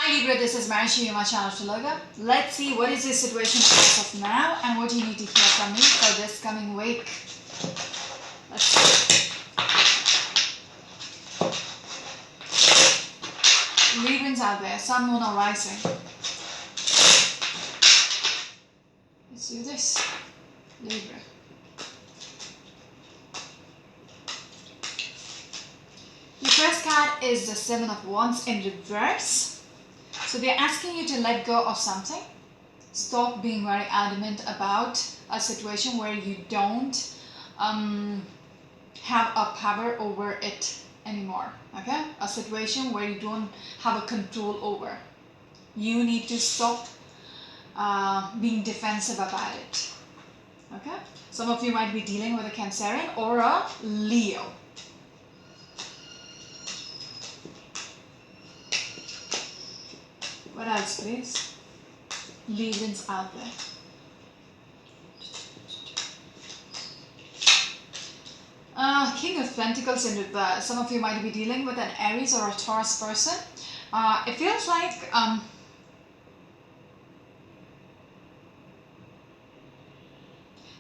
Hi Libra, this is Marishi, my channel Shaloga. Let's see what is your situation as of now and what you need to hear from me for this coming week. Let's see. Librans out there, Sun, Moon or Rising. Let's do this. Libra. Your first card is the Seven of Wands in reverse. So they're asking you to let go of something. Stop being very adamant about a situation where you don't have a power over it anymore. Okay? A situation where you don't have a control over. You need to stop being defensive about it. Okay? Some of you might be dealing with a Cancerian or a Leo. What else, please? Librans out there. King of Pentacles in reverse. Some of you might be dealing with an Aries or a Taurus person. It feels like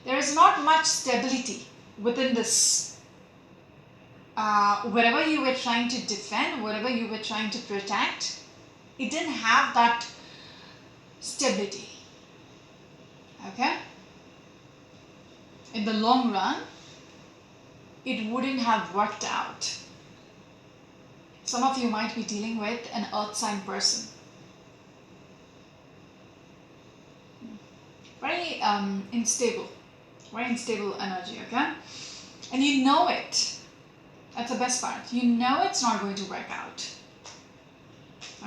there is not much stability within this. Whatever you were trying to defend, whatever you were trying to protect, it didn't have that stability. Okay? In the long run, it wouldn't have worked out. Some of you might be dealing with an earth sign person. Very unstable energy, okay? And you know it. That's the best part. You know it's not going to work out.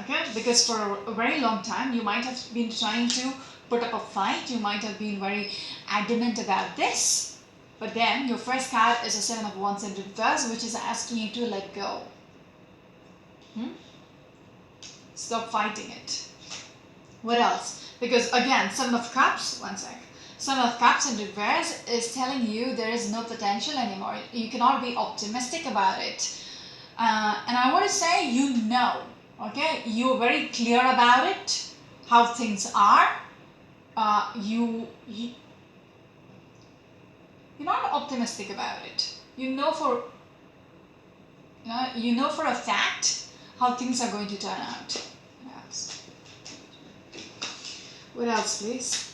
Okay, because for a very long time you might have been trying to put up a fight, you might have been very adamant about this, but then your first card is a Seven of Wands in reverse, which is asking you to let go. Stop fighting it. What else? Because again, Seven of Cups, one sec. Seven of Cups in reverse is telling you there is no potential anymore. You cannot be optimistic about it. And I want to say, you know. Okay, you're very clear about it, how things are. You're not optimistic about it. You know for a fact how things are going to turn out. What else, please?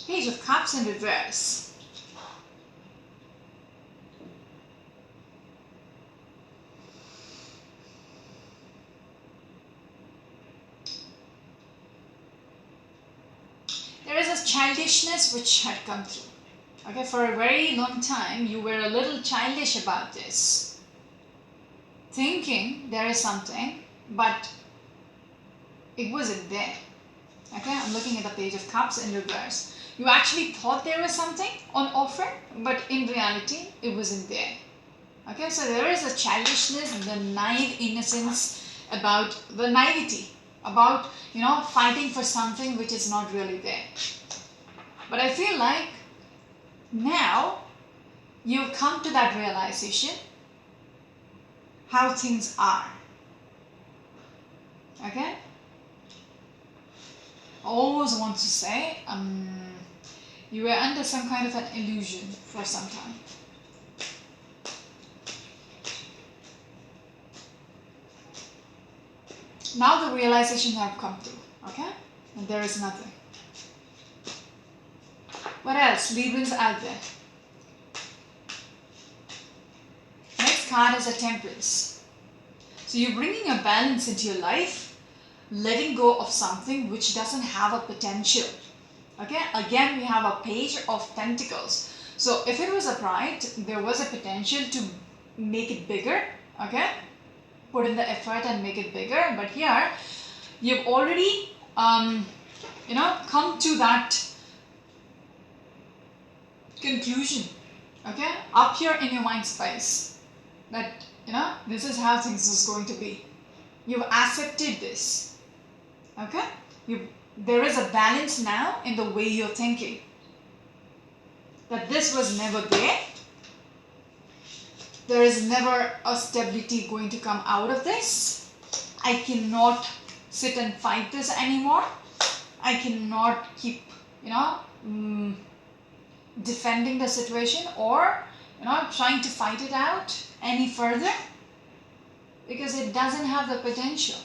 Page of Cups in reverse. There is a childishness which had come through. Okay, for a very long time you were a little childish about this, thinking there is something, but it wasn't there. Okay, I'm looking at the Page of Cups in reverse. You actually thought there was something on offer, but in reality, it wasn't there. Okay, so there is a childishness, the naive innocence about the naivety, about, fighting for something which is not really there. But I feel like now you've come to that realization how things are. Okay? I always want to say, you were under some kind of an illusion for some time. Now the realization have come through, okay? And there is nothing. What else? Librans out there. Next card is a Temperance. So you're bringing a balance into your life, letting go of something which doesn't have a potential. Okay, again we have a Page of Pentacles. So if it was a pride, there was a potential to make it bigger. Okay, put in the effort and make it bigger. But here you've already come to that conclusion. Okay, up here in your mind space, that this is how things is going to be. You've accepted this. Okay, there is a balance now in the way you're thinking. that this was never there. There is never a stability going to come out of this. I cannot sit and fight this anymore. I cannot keep, defending the situation or, trying to fight it out any further, because it doesn't have the potential.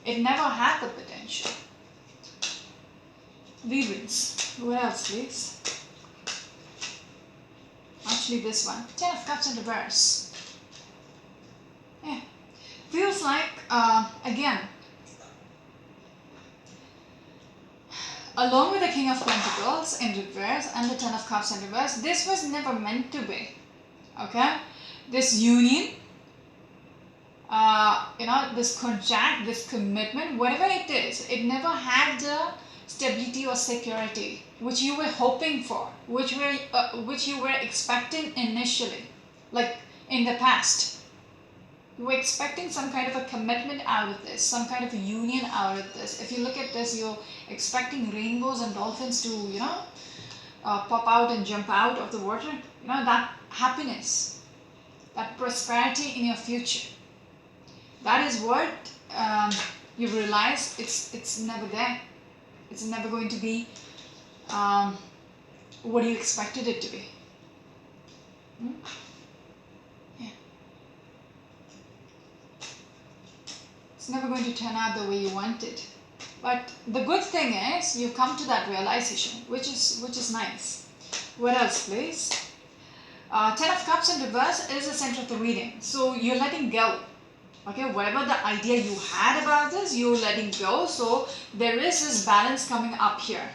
It never had the potential. Librans. What else, please? Actually, this one. 10 of Cups in reverse. Yeah. Feels like, again, along with the King of Pentacles in reverse and the 10 of Cups in reverse, this was never meant to be. Okay? This union, this contract, this commitment, whatever it is, it never had the stability or security which you were hoping for, which you were expecting initially, like in the past. You were expecting some kind of a commitment out of this, some kind of a union out of this. If you look at this, you're expecting rainbows and dolphins to, pop out and jump out of the water. That happiness, that prosperity in your future. That is what you realize it's never there. It's never going to be what you expected it to be. Yeah. It's never going to turn out the way you wanted. But the good thing is you've come to that realization, which is nice. What else, please? 10 of Cups in reverse is the center of the reading. So you're letting go. Okay, whatever the idea you had about this, you're letting go. So there is this balance coming up here.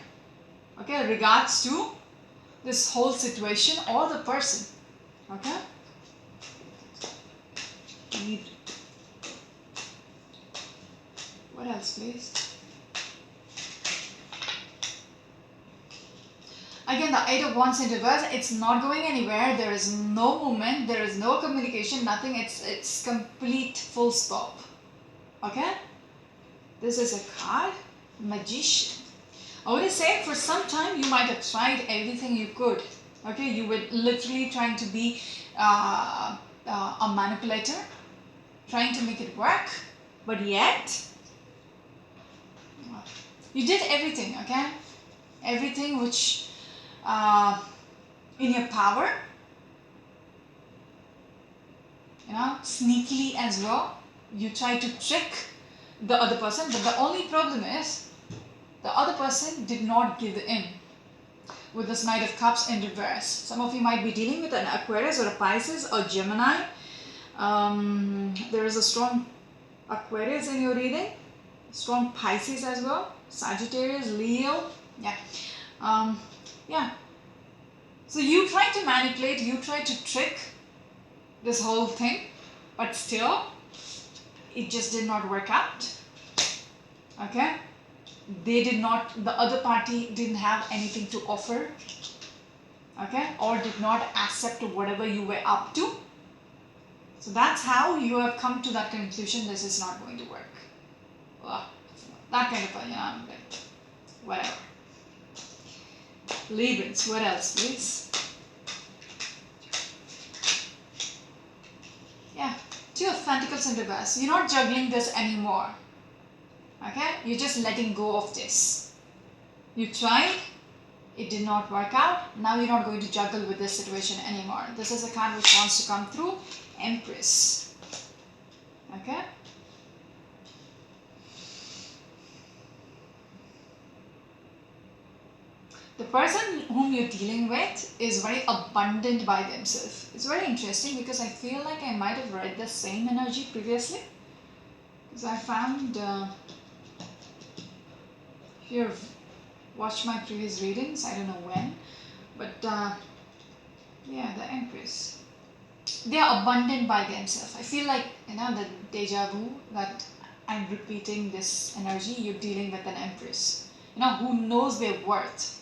Okay, regards to this whole situation or the person. Okay? What else, please? Again, the 8 of Wands in reverse, it's not going anywhere. There is no movement, there is no communication, nothing. It's complete full stop. Okay? This is a card, Magician. I would say for some time you might have tried everything you could. Okay, you were literally trying to be a manipulator, trying to make it work, but yet you did everything. Okay, everything which in your power, sneakily as well. You try to trick the other person, but the only problem is the other person did not give in with this Knight of Cups in reverse. Some of you might be dealing with an Aquarius or a Pisces or Gemini. There is a strong Aquarius in your reading, strong Pisces as well, Sagittarius, Leo. Yeah. So you try to manipulate, you try to trick this whole thing, but still it just did not work out. Okay, the other party didn't have anything to offer, okay, or did not accept whatever you were up to. So that's how you have come to that conclusion, this is not going to work. That kind of a, whatever. Librans, what else, please? Yeah, 2 of Pentacles in reverse. You're not juggling this anymore. Okay, you're just letting go of this. You tried, it did not work out. Now you're not going to juggle with this situation anymore. This is a card which wants to come through, Empress. Okay. The person whom you're dealing with is very abundant by themselves. It's very interesting because I feel like I might have read the same energy previously. Because I found, if you've watched my previous readings, I don't know when, but yeah, the Empress. They are abundant by themselves. I feel like, the deja vu that I'm repeating this energy, you're dealing with an Empress. Who knows their worth.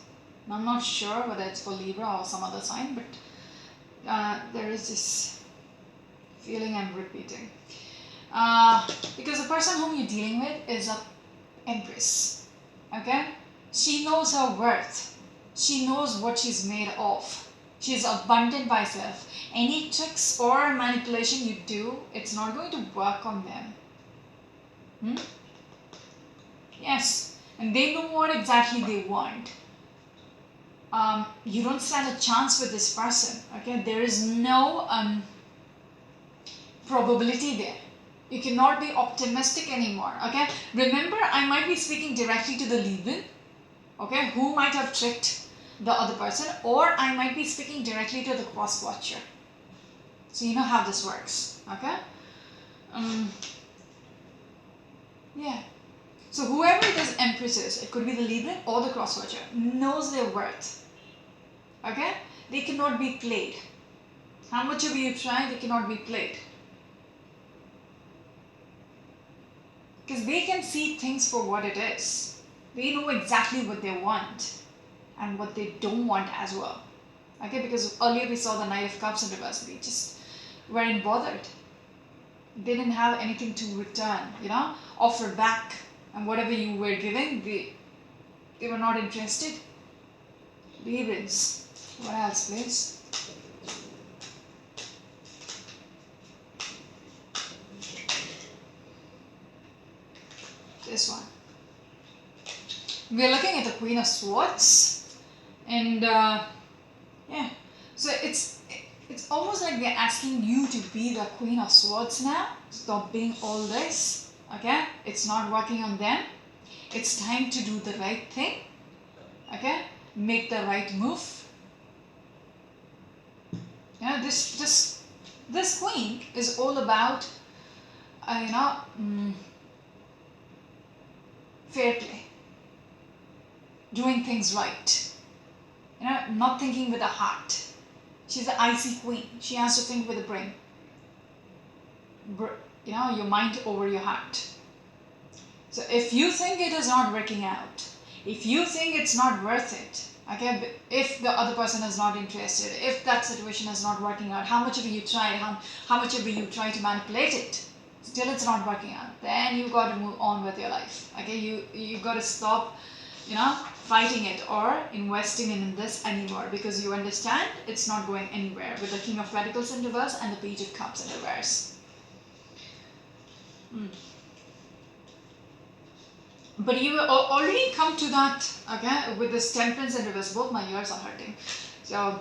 I'm not sure whether it's for Libra or some other sign, but there is this feeling I'm repeating. Because the person whom you're dealing with is an Empress. Okay? She knows her worth. She knows what she's made of. She's abundant by self. Any tricks or manipulation you do, it's not going to work on them. Yes, and they know what exactly they want. You don't stand a chance with this person. Okay, there is no probability there. You cannot be optimistic anymore. Okay, remember, I might be speaking directly to the Libran, okay, who might have tricked the other person, or I might be speaking directly to the cross watcher. So you know how this works. Okay. Yeah. So whoever this Empress is, it could be the Libran or the cross watcher, knows their worth. Okay? They cannot be played. How much of you try, they cannot be played. Because they can see things for what it is. They know exactly what they want and what they don't want as well. Okay? Because earlier we saw the Knight of Cups in reverse. They just weren't bothered. They didn't have anything to return, offer back. And whatever you were giving, they were not interested. Librans. What else, please? This one. We're looking at the Queen of Swords. And yeah. So it's almost like they're asking you to be the Queen of Swords now. Stop being all this. Okay, it's not working on them. It's time to do the right thing. Okay, make the right move. This queen is all about fair play, doing things right. Not thinking with the heart. She's the icy queen. She has to think with the brain. Your mind over your heart. So if you think it is not working out, if you think it's not worth it, okay, if the other person is not interested, if that situation is not working out, how much of you try, how much of you try to manipulate it, still it's not working out, then you got to move on with your life. Okay, you got to stop, fighting it or investing in this anymore, because you understand it's not going anywhere with the King of Pentacles in reverse and the Page of Cups in reverse. But you will already come to that, okay, with this Temperance in reverse. Both my ears are hurting. So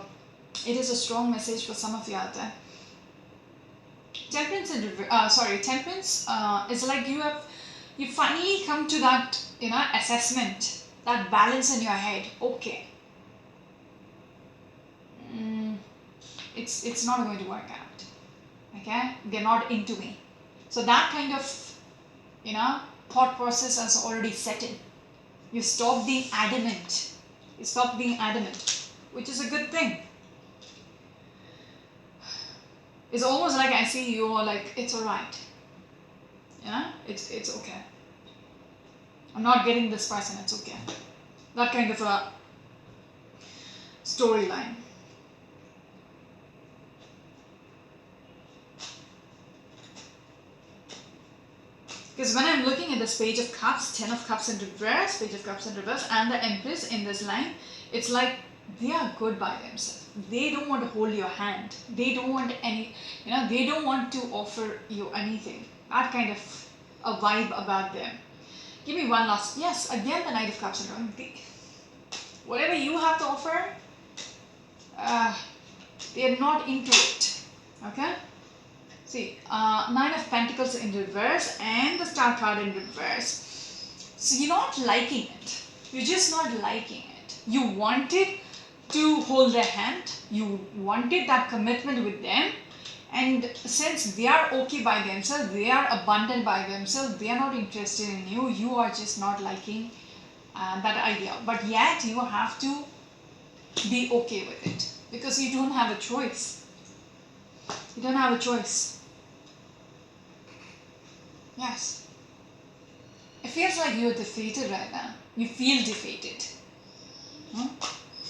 it is a strong message for some of you out there. Temperance in reverse, Temperance is like you finally come to that, assessment, that balance in your head. Okay, it's not going to work out. Okay, they're not into me. So that kind of, thought process has already set in. You stop being adamant. Which is a good thing. It's almost like I see you like, it's alright. It's okay. I'm not getting this person, it's okay. That kind of a storyline. Because when I'm looking at this Page of Cups, 10 of Cups in reverse, Page of Cups in reverse, and the Empress in this line, it's like they are good by themselves. They don't want to hold your hand. They don't want they don't want to offer you anything. That kind of a vibe about them. Give me one last, yes, again the Knight of Cups in reverse. Whatever you have to offer, they're not into it. Okay? See, 9 of Pentacles in reverse and the Star card in reverse. So you're not liking it. You're just not liking it. You wanted to hold their hand. You wanted that commitment with them. And since they are okay by themselves, they are abundant by themselves, they are not interested in you. You are just not liking that idea. But yet you have to be okay with it. Because you don't have a choice. You don't have a choice. Yes. It feels like you're defeated right now. You feel defeated.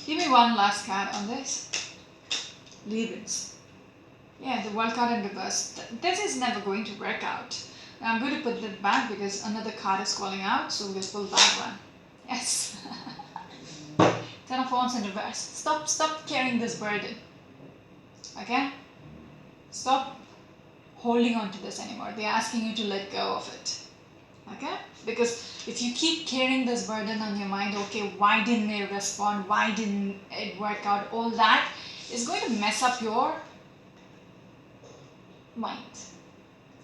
Give me one last card on this. Librans. Yeah, the World card in reverse. This is never going to work out. I'm going to put that back because another card is calling out. So we'll pull that one. Yes. Ten of Wands in reverse. Stop carrying this burden. Okay? Stop holding on to this anymore. They're asking you to let go of it. Okay? Because if you keep carrying this burden on your mind, okay, why didn't they respond? Why didn't it work out? All that is going to mess up your mind.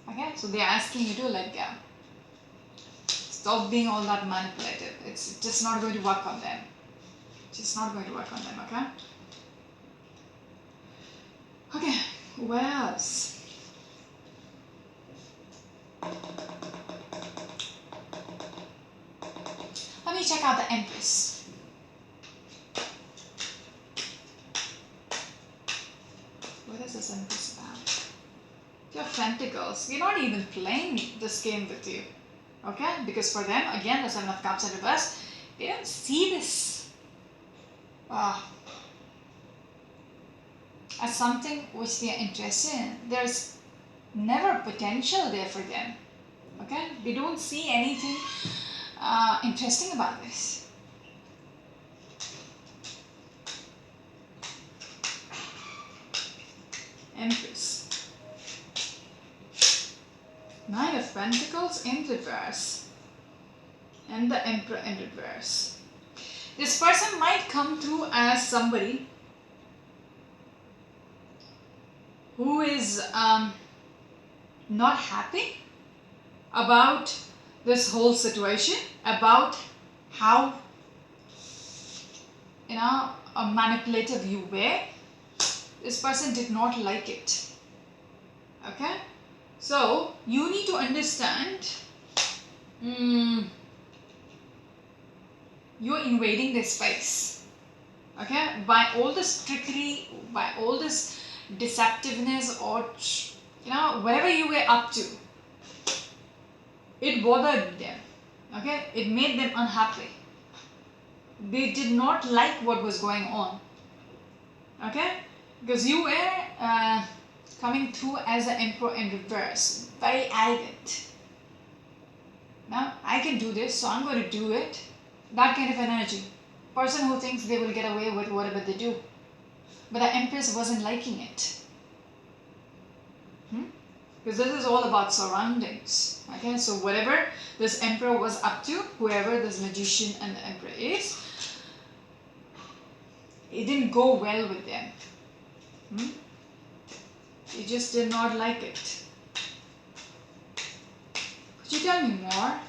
Okay? So they're asking you to let go. Stop being all that manipulative. It's just not going to work on them. Just not going to work on them, okay? Okay, what else? Let me check out the Empress. What is this Empress about? Your Pentacles. You're not even playing this game with you. Okay? Because for them, again, the Seven of Cups in reverse, they don't see this as something which they are interested in. There's never potential there for them. Okay? They don't see anything interesting about this. Empress. Nine of Pentacles in reverse. And the Emperor in reverse. This person might come through as somebody who is not happy about this whole situation, about how manipulative you were. This person did not like it. Okay? So you need to understand you're invading their space. Okay? By all this trickery, by all this deceptiveness, or whatever you were up to, it bothered them. Okay? It made them unhappy. They did not like what was going on. Okay? Because you were coming through as an Emperor in reverse. Very arrogant. Now, I can do this, so I'm going to do it. That kind of energy. Person who thinks they will get away with whatever they do. But the Empress wasn't liking it. Because this is all about surroundings. Okay, so whatever this Emperor was up to, whoever this Magician and the Emperor is, it didn't go well with them. They just did not like it. Could you tell me more?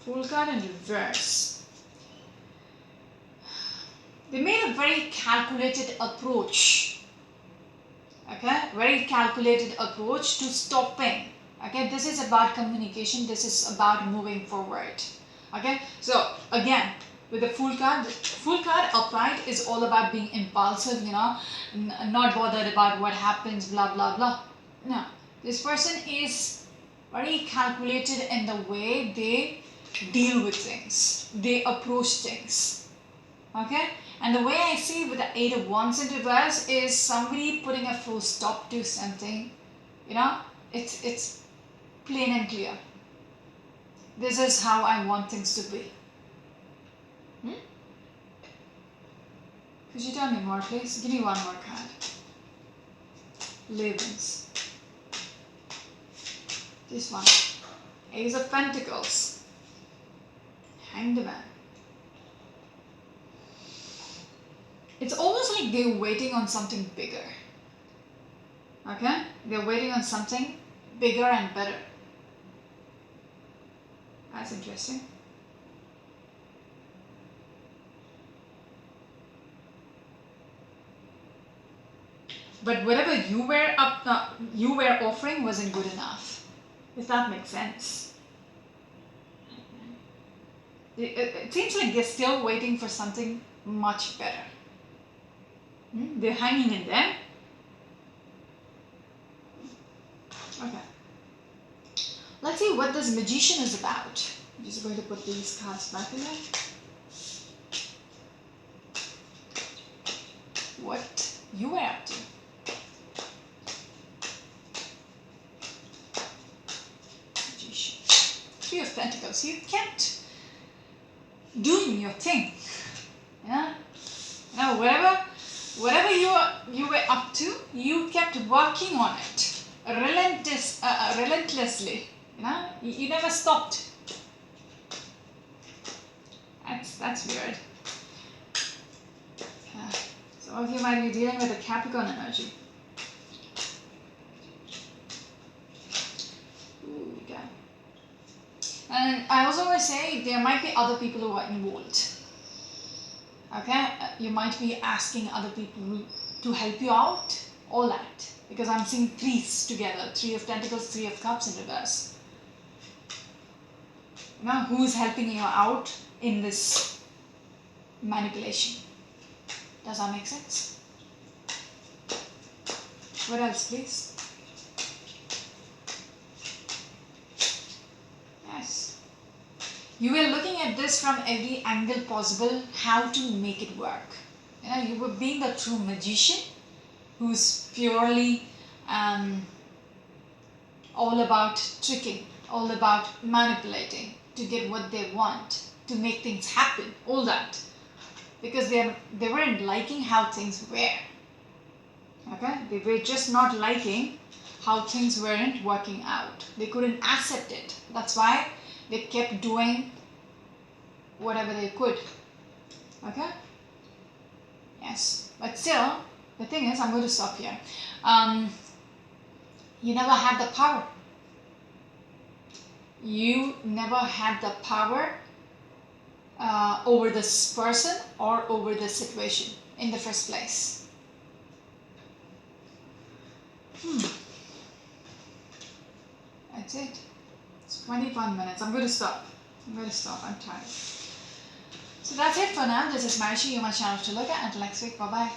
Fool card in reverse. They made a very calculated approach. Okay, very calculated approach to stopping. Okay, this is about communication. This is about moving forward. Okay, so again, with the Fool card upright is all about being impulsive, not bothered about what happens, blah blah blah. No, this person is very calculated in the way they deal with things, they approach things. Okay, and the way I see with the Eight of Wands in reverse is somebody putting a full stop to something. It's plain and clear. This is how I want things to be. Could you tell me more, please? Give me one more card. Labels. This one. Ace of Pentacles. Hanged Man. It's almost like they're waiting on something bigger. Okay? They're waiting on something bigger and better. That's interesting. But whatever you were offering wasn't good enough. If that makes sense. It seems like they're still waiting for something much better. They're hanging in there. Okay. Let's see what this Magician is about. I'm just going to put these cards back in there. What you were up to. Magician. Three of Pentacles. You kept doing your thing. Yeah. Now whatever you were up to, you kept working on it relentlessly. You know, you never stopped. That's weird. Some of you might be dealing with a Capricorn energy. Ooh, yeah. And I also want to say there might be other people who are involved. Okay, you might be asking other people to help you out, all that, because I'm seeing threes together, 3 of Pentacles, 3 of Cups in reverse. Now, who's helping you out in this manipulation? Does that make sense? What else, please? Yes. You were looking at this from every angle possible, how to make it work. You know, you were being the true magician who's purely all about tricking, all about manipulating to get what they want, to make things happen, all that. Because they weren't liking how things were. Okay? They were just not liking how things weren't working out. They couldn't accept it. That's why they kept doing whatever they could. Okay? Yes. But still, the thing is, I'm going to stop here. You never had the power. You never had the power over this person or over the situation in the first place. That's it. It's 21 minutes. I'm going to stop. I'm tired. So that's it for now. This is Marishi. You're my channel to look at. Until next week. Bye-bye.